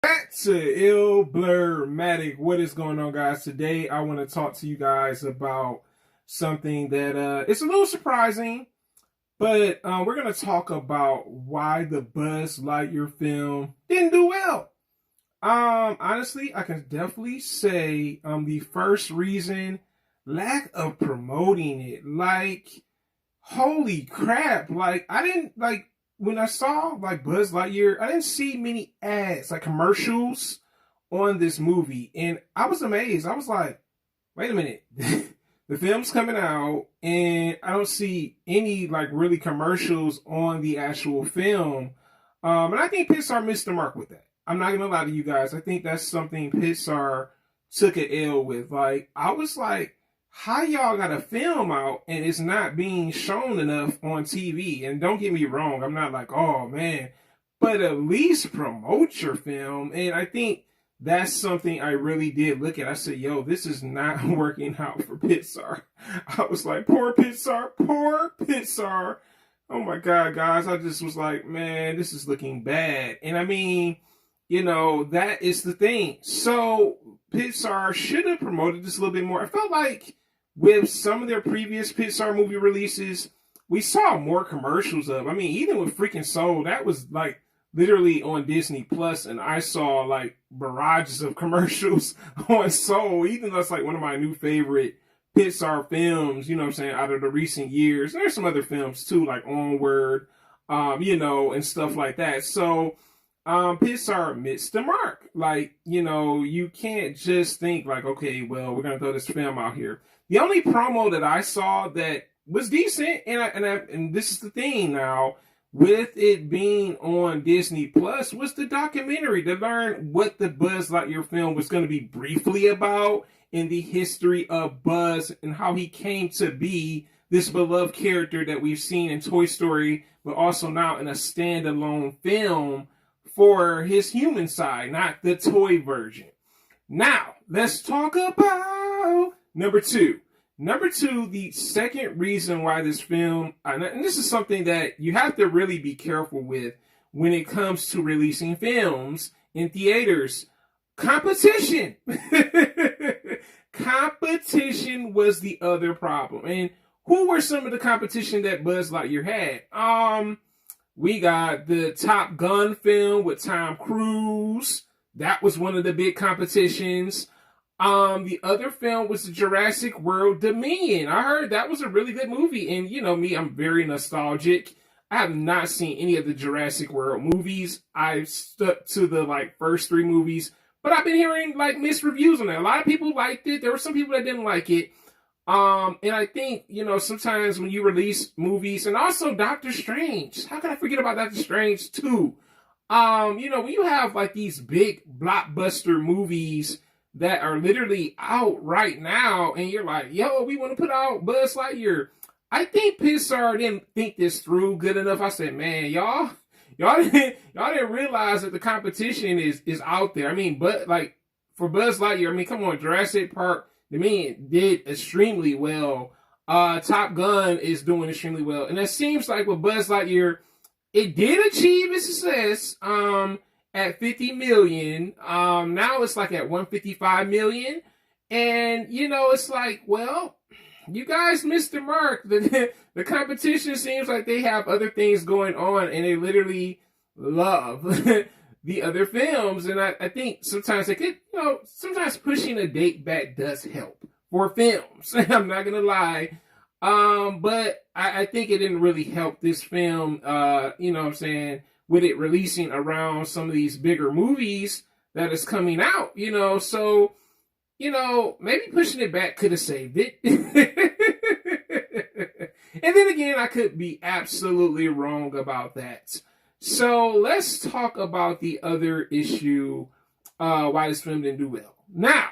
Back to Ill Blurmatic. What is going on, guys? Today I want to talk to you guys about something that it's a little surprising, but we're going to talk about why the Buzz Lightyear film didn't do well. Honestly, I can definitely say the first reason, lack of promoting it. Like, holy crap! Like, I didn't like when I saw like Buzz Lightyear, I didn't see many ads, like commercials on this movie. And I was amazed. I was like, wait a minute. The film's coming out and I don't see any like really commercials on the actual film. And I think Pixar missed the mark with that. I'm not gonna lie to you guys. I think that's something Pixar took an L with. Like, I was like, how y'all got a film out and it's not being shown enough on TV? And don't get me wrong, I'm not like, oh man, but at least promote your film. And I think that's something I really did look at. I said, yo, this is not working out for Pixar. I was like, poor Pixar, poor Pixar. Oh my God, guys. I just was like, man, this is looking bad. And I mean, that is the thing. So Pixar should have promoted this a little bit more. I felt like with some of their previous Pixar movie releases, we saw more commercials of. I mean, even with freaking Soul, that was like literally on Disney Plus, and I saw like barrages of commercials on Soul, even though it's like one of my new favorite Pixar films, you know what I'm saying, out of the recent years. There's some other films too, like Onward, and stuff like that. So Pixar missed the mark. Like, you can't just think like, okay, well, we're gonna throw this film out here. The only promo that I saw that was decent, and this is the thing now, with it being on Disney Plus, was the documentary to learn what the Buzz Lightyear film was going to be briefly about in the history of Buzz and how he came to be this beloved character that we've seen in Toy Story, but also now in a standalone film for his human side, not the toy version. Now, let's talk about number two. Number two, the second reason why this film, and this is something that you have to really be careful with when it comes to releasing films in theaters. Competition. Competition was the other problem. And who were some of the competition that Buzz Lightyear had? We got the Top Gun film with Tom Cruise. That was one of the big competitions. The other film was the Jurassic World Dominion. I heard that was a really good movie. And me, I'm very nostalgic. I have not seen any of the Jurassic World movies. I've stuck to the first three movies, but I've been hearing mixed reviews on that. A lot of people liked it. There were some people that didn't like it. And I think, sometimes when you release movies, and also Doctor Strange, how can I forget about Doctor Strange too? When you have these big blockbuster movies that are literally out right now, and you're like, yo, we want to put out Buzz Lightyear. I think Pixar didn't think this through good enough. I said, man, y'all didn't realize that the competition is out there. I mean, but for Buzz Lightyear, I mean, come on, Jurassic Park, did extremely well. Top Gun is doing extremely well. And it seems like with Buzz Lightyear, it did achieve its success at 50 million. Now it's at 155 million. And, it's well, you guys missed the mark. The competition seems like they have other things going on, and they literally love the other films. And I think sometimes they could, sometimes pushing a date back does help for films. I'm not going to lie. But I think it didn't really help this film, with it releasing around some of these bigger movies that is coming out, so, maybe pushing it back could have saved it. And then again, I could be absolutely wrong about that. So let's talk about the other issue, why this film didn't do well. Now,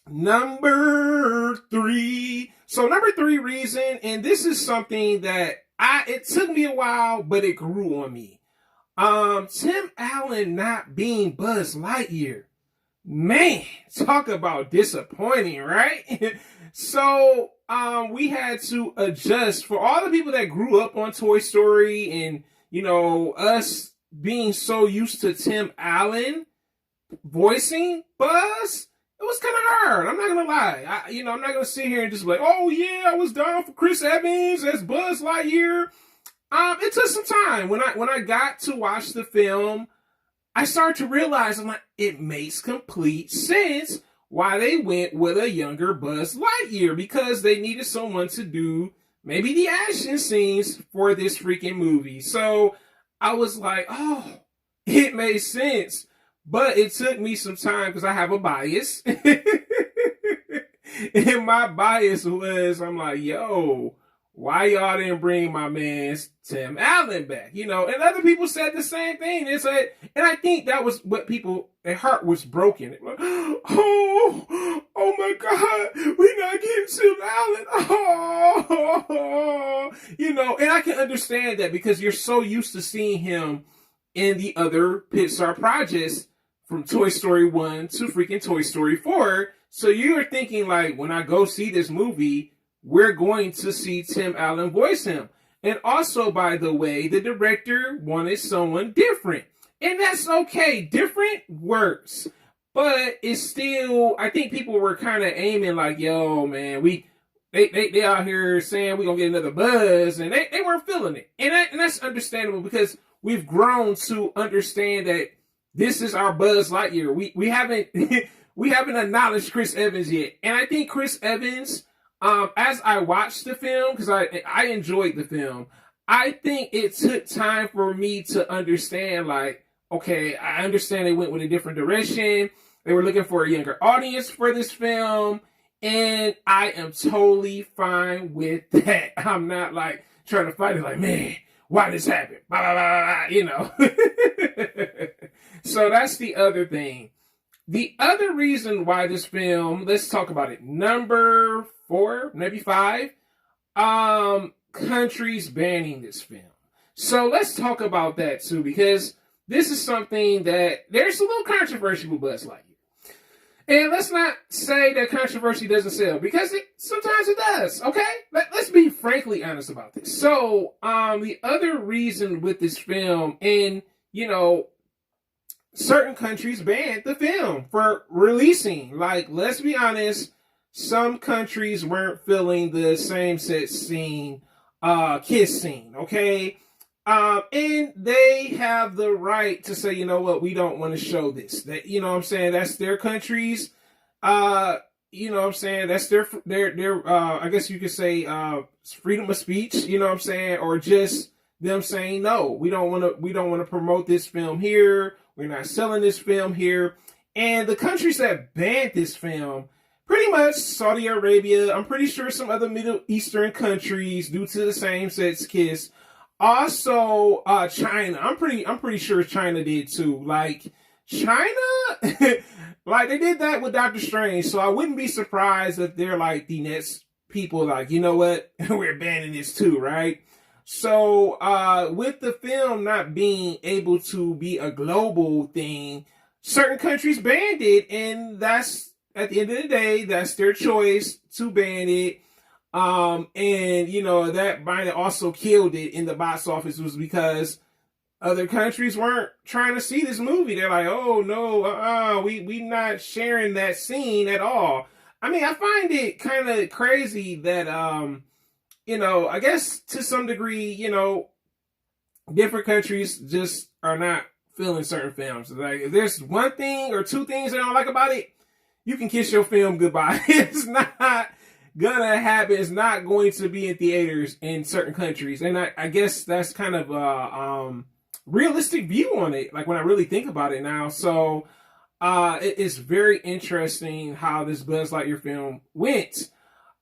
number three. So number three reason, and this is something that it took me a while, but it grew on me. Tim Allen not being Buzz Lightyear. Man, talk about disappointing, right? So, we had to adjust for all the people that grew up on Toy Story and, us being so used to Tim Allen. voicing Buzz, it was kind of hard. I'm not gonna lie. I'm not gonna sit here and just be like, oh yeah, I was down for Chris Evans as Buzz Lightyear. It took some time. When I got to watch the film, I started to realize, I'm like, it makes complete sense why they went with a younger Buzz Lightyear, because they needed someone to do maybe the action scenes for this freaking movie. So I was like, oh, it made sense. But it took me some time because I have a bias. And my bias was, I'm like, yo, why y'all didn't bring my man Tim Allen back? And other people said the same thing. They said, and I think that was what their heart was broken. Like, oh my God, we're not getting Tim Allen. And I can understand that because you're so used to seeing him in the other Pixar projects from Toy Story 1 to freaking Toy Story 4. So you're thinking like, when I go see this movie, we're going to see Tim Allen voice him. And also, by the way, the director wanted someone different. And that's okay. Different works. But it's still, I think people were kind of aiming like, yo, man, they out here saying we're going to get another Buzz. And they weren't feeling it. And that's understandable because we've grown to understand that this is our Buzz Lightyear. We haven't we haven't acknowledged Chris Evans yet. And I think Chris Evans, as I watched the film, because I enjoyed the film, I think it took time for me to understand, like, okay, I understand they went with a different direction. They were looking for a younger audience for this film, and I am totally fine with that. I'm not, like, trying to fight it like, man, why this happened? Blah, blah, blah, So that's the other thing. The other reason why this film, let's talk about it. Number 4, maybe 5, countries banning this film. So let's talk about that too, because this is something that there's a little controversy with Buzz Lightyear. And let's not say that controversy doesn't sell, because sometimes it does, okay? Let's be frankly honest about this. So, the other reason with this film, and, certain countries banned the film for releasing. Like, let's be honest, some countries weren't feeling the same-sex scene, kiss scene, okay? And they have the right to say, you know what, we don't want to show this. That, that's their countries. That's their I guess you could say, freedom of speech, or just them saying, no, we don't want to promote this film here. We're not selling this film here. And the countries that banned this film, pretty much Saudi Arabia, I'm pretty sure some other Middle Eastern countries, due to the same-sex kiss. Also, China. I'm pretty sure China did too. Like, China, like, they did that with Doctor Strange. So I wouldn't be surprised if they're like the next people, like, you know what, we're banning this too, right? So, with the film not being able to be a global thing, certain countries banned it, and that's, at the end of the day, that's their choice to ban it. And, that might have also killed it in the box office, was because other countries weren't trying to see this movie. They're like, oh, no, we not sharing that scene at all. I mean, I find it kind of crazy that, I guess to some degree, different countries just are not feeling certain films. Like, if there's one thing or two things they don't like about it, you can kiss your film goodbye. It's not gonna happen. It's not going to be in theaters in certain countries. And I guess that's kind of a realistic view on it, like when I really think about it now. So it is very interesting how this Buzz Lightyear film went.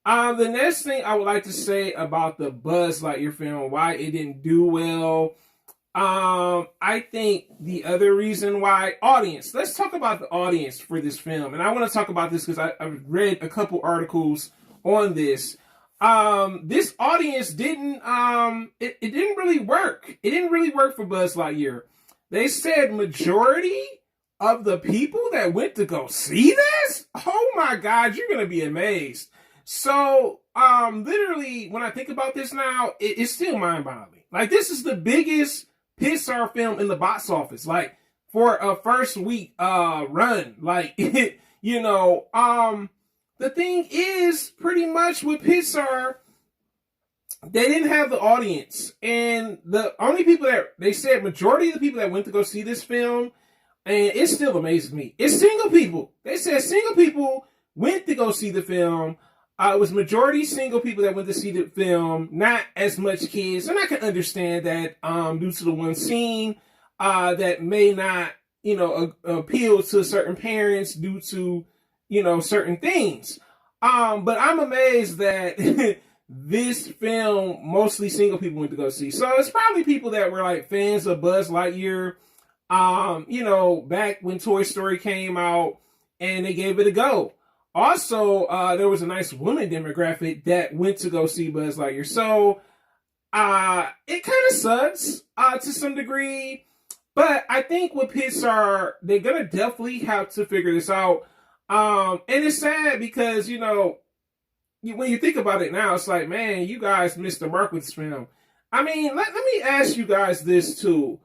The next thing I would like to say about the Buzz Lightyear film, why it didn't do well, I think the other reason why, audience. Let's talk about the audience for this film. And I want to talk about this because I've read a couple articles on this. This audience didn't, it didn't really work. It didn't really work for Buzz Lightyear. They said majority of the people that went to go see this, oh my God, you're going to be amazed. So, literally, when I think about this now, it's still mind-boggling. Like, this is the biggest Pixar film in the box office. Like, for a first week run. Like, you know, the thing is, pretty much with Pixar, they didn't have the audience. And the only people that, they said, majority of the people that went to go see this film, and it still amazes me, it's single people. They said single people went to go see the film. It was majority single people that went to see the film, not as much kids. And I can understand that due to the one scene that may not, you know, appeal to certain parents due to, you know, certain things. But I'm amazed that this film, mostly single people went to go see. So it's probably people that were like fans of Buzz Lightyear, you know, back when Toy Story came out, and they gave it a go. Also, there was a nice woman demographic that went to go see Buzz Lightyear. So it kind of sucks to some degree. But I think with Pixar, they're going to definitely have to figure this out. And it's sad because, you know, when you think about it now, it's like, man, you guys missed the mark with this film. I mean, let me ask you guys this too.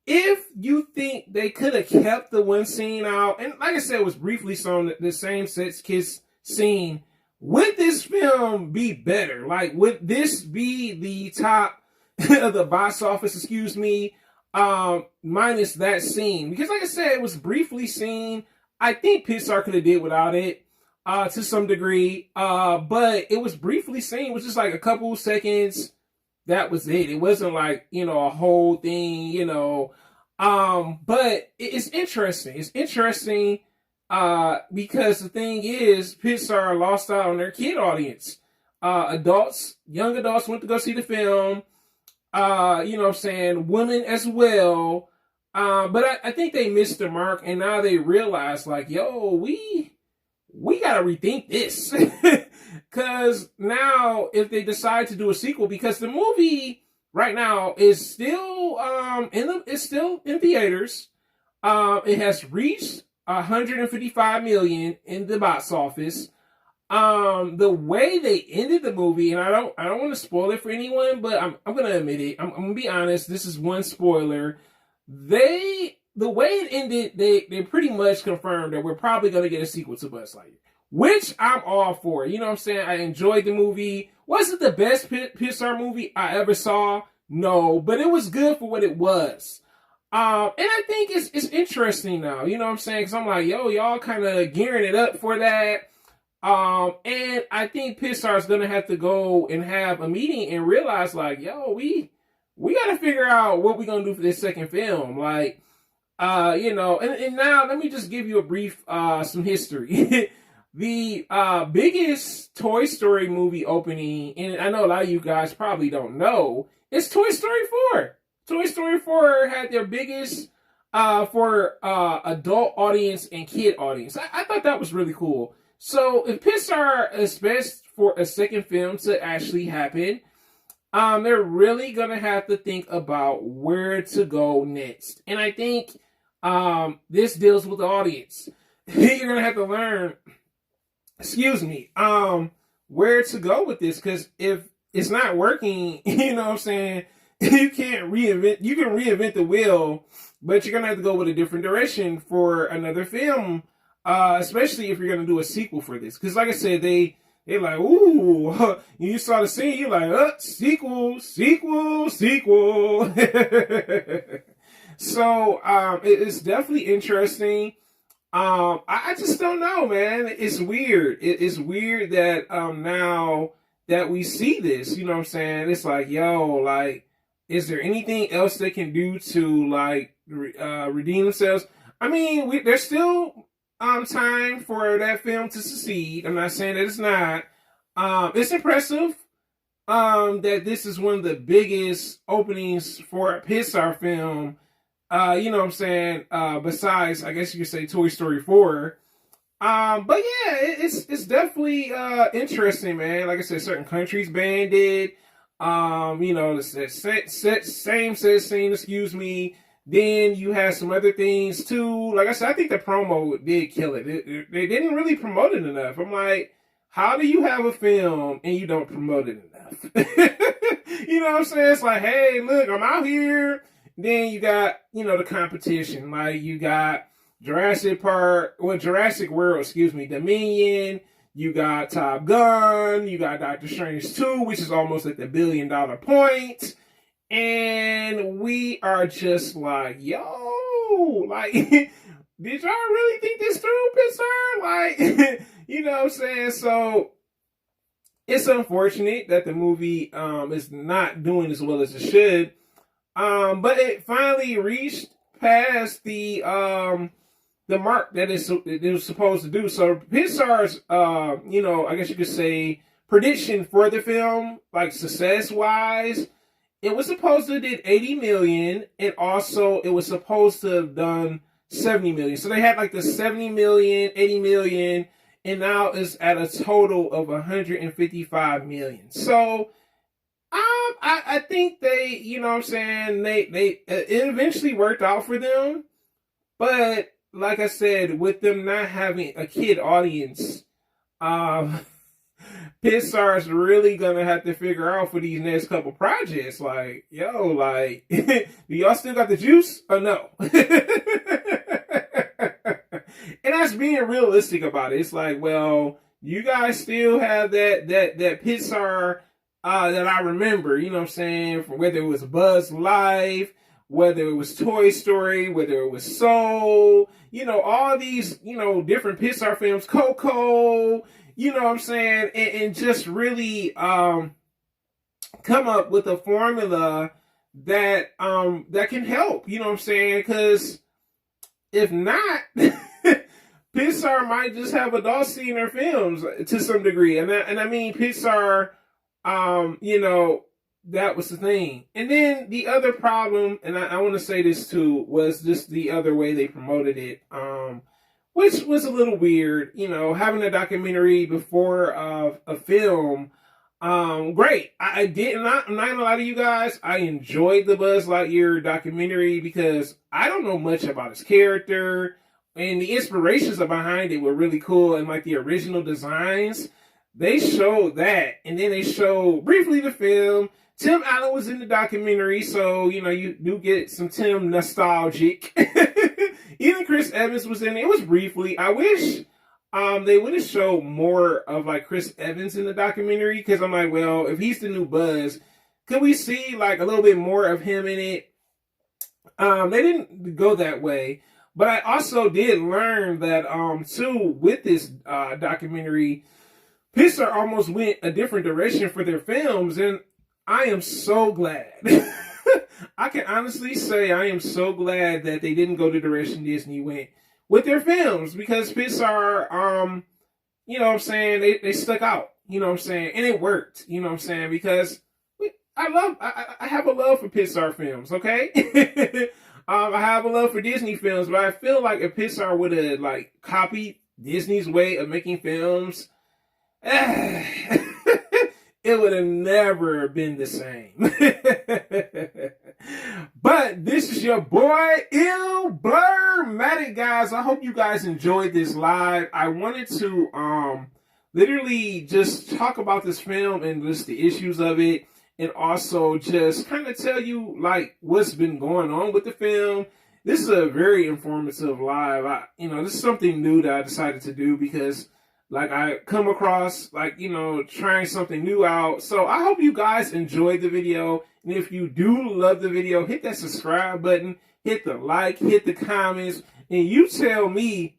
If you think they could have kept the one scene out, and like I said, it was briefly shown, the same sex kiss scene, would this film be better? Like, would this be the top of the box office, excuse me, minus that scene? Because like I said, it was briefly seen. I think Pixar could have did without it. To some degree, but it was briefly seen. It was just like a couple seconds. That was it. It wasn't like, you know, a whole thing, you know. But it's interesting. It's interesting because the thing is, Pixar lost out on their kid audience. Adults, young adults went to go see the film. You know what I'm saying? Women as well. But I think they missed the mark, and now they realize, like, yo, we gotta rethink this. Because now, if they decide to do a sequel, because the movie right now is still it's still in theaters. It has reached 155 million in the box office. The way they ended the movie, and I don't want to spoil it for anyone, but I'm gonna admit it. I'm gonna be honest. This is one spoiler. The way it ended, they pretty much confirmed that we're probably going to get a sequel to Buzz Lightyear, which I'm all for. You know what I'm saying? I enjoyed the movie. Was it the best Pixar movie I ever saw? No, but it was good for what it was. And I think it's interesting now. You know what I'm saying? Because I'm like, yo, y'all kind of gearing it up for that. And I think Pixar is going to have to go and have a meeting and realize, like, yo, we got to figure out what we're going to do for this second film. Like, you know, and now let me just give you a brief, some history. The biggest Toy Story movie opening, and I know a lot of you guys probably don't know, is Toy Story 4. Toy Story 4 had their biggest for adult audience and kid audience. I thought that was really cool. So if Pixar expects for a second film to actually happen, they're really going to have to think about where to go next. And I think this deals with the audience. You're going to have to learn, where to go with this. Because if it's not working, you know what I'm saying, you can reinvent the wheel, but you're going to have to go with a different direction for another film, especially if you're going to do a sequel for this. Because like I said, they're like, ooh, you saw the scene, you're like, sequel. So, it's definitely interesting. I just don't know, man. It's weird. It's weird that, now that we see this, you know what I'm saying? It's like, yo, like, is there anything else they can do to, like, redeem themselves? I mean, there's still time for that film to succeed. I'm not saying that it's not. It's impressive that this is one of the biggest openings for a Pixar film. You know what I'm saying? Besides, I guess you could say Toy Story 4. But yeah, it's definitely interesting, man. Like I said, certain countries banned it. You know, the same sex scene, excuse me. Then you had some other things too. Like I said, I think the promo did kill it. They didn't really promote it enough. I'm like, how do you have a film and you don't promote it enough? You know what I'm saying? It's like, hey, look, I'm out here. Then you got, the competition. Like, you got Jurassic World, Dominion. You got Top Gun. You got Doctor Strange 2, which is almost at the $1 billion point. And we are just like, yo, like, did y'all really think this through, Pixar? Like, you know what I'm saying? So it's unfortunate that the movie is not doing as well as it should. But it finally reached past the mark that it was supposed to do. So Pixar's I guess you could say prediction for the film, like success wise, it was supposed to have did 80 million, and also it was supposed to have done 70 million. So they had like the 70 million, 80 million, and now it's at a total of 155 million. So I think they, it eventually worked out for them. But like I said, with them not having a kid audience, Pixar's really gonna have to figure out for these next couple projects, like, yo, like, do y'all still got the juice or no? And that's being realistic about it. It's like, well, you guys still have that Pixar that I remember, you know what I'm saying, from whether it was Buzzlightyear, whether it was Toy Story, whether it was Soul, all these, different Pixar films, Coco, you know what I'm saying, and just really come up with a formula that that can help, you know what I'm saying, because if not, Pixar might just have adults seeing their films to some degree, and I mean Pixar, that was the thing. And then the other problem, and I want to say this too, was just the other way they promoted it, which was a little weird. Having a documentary before a film, great. I'm not gonna lie to you guys, I enjoyed the Buzz Lightyear documentary because I don't know much about his character, and the inspirations behind it were really cool, and like the original designs, they showed that, and then they showed briefly the film. Tim Allen was in the documentary, so, you do get some Tim nostalgic. Even Chris Evans was in it. It was briefly. I wish they would have showed more of, like, Chris Evans in the documentary, because I'm like, well, if he's the new Buzz, could we see, like, a little bit more of him in it? They didn't go that way. But I also did learn that, too, with this documentary, Pixar almost went a different direction for their films, and I am so glad. I can honestly say I am so glad that they didn't go the direction Disney went with their films, because Pixar, you know what I'm saying, they stuck out, you know what I'm saying, and it worked, you know what I'm saying, because I have a love for Pixar films, okay? I have a love for Disney films, but I feel like if Pixar would have, like, copied Disney's way of making films, it would have never been the same. But this is your boy, Blurmatic, guys. I hope you guys enjoyed this live. I wanted to literally just talk about this film and just the issues of it, and also just kind of tell you, like, what's been going on with the film. This is a very informative live. This is something new that I decided to do because, like, I come across, like, trying something new out. So I hope you guys enjoyed the video. And if you do love the video, hit that subscribe button, hit the like, hit the comments, and you tell me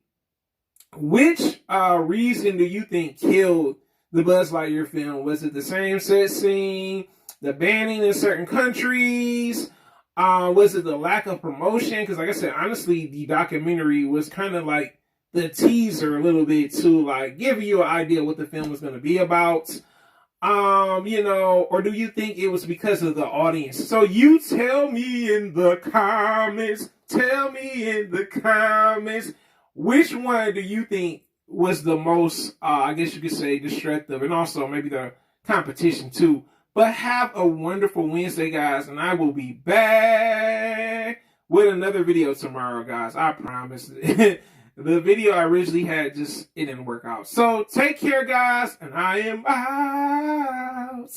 which reason do you think killed the Buzz Lightyear film? Was it the same set scene, the banning in certain countries? Was it the lack of promotion? Because, like I said, honestly, the documentary was kind of like the teaser a little bit to, like, give you an idea what the film was going to be about. Or do you think it was because of the audience? So you tell me in the comments, which one do you think was the most, I guess you could say, destructive, and also maybe the competition too. But have a wonderful Wednesday, guys, and I will be back with another video tomorrow, guys. I promise. The video I originally had, it didn't work out. So take care, guys, and I am out.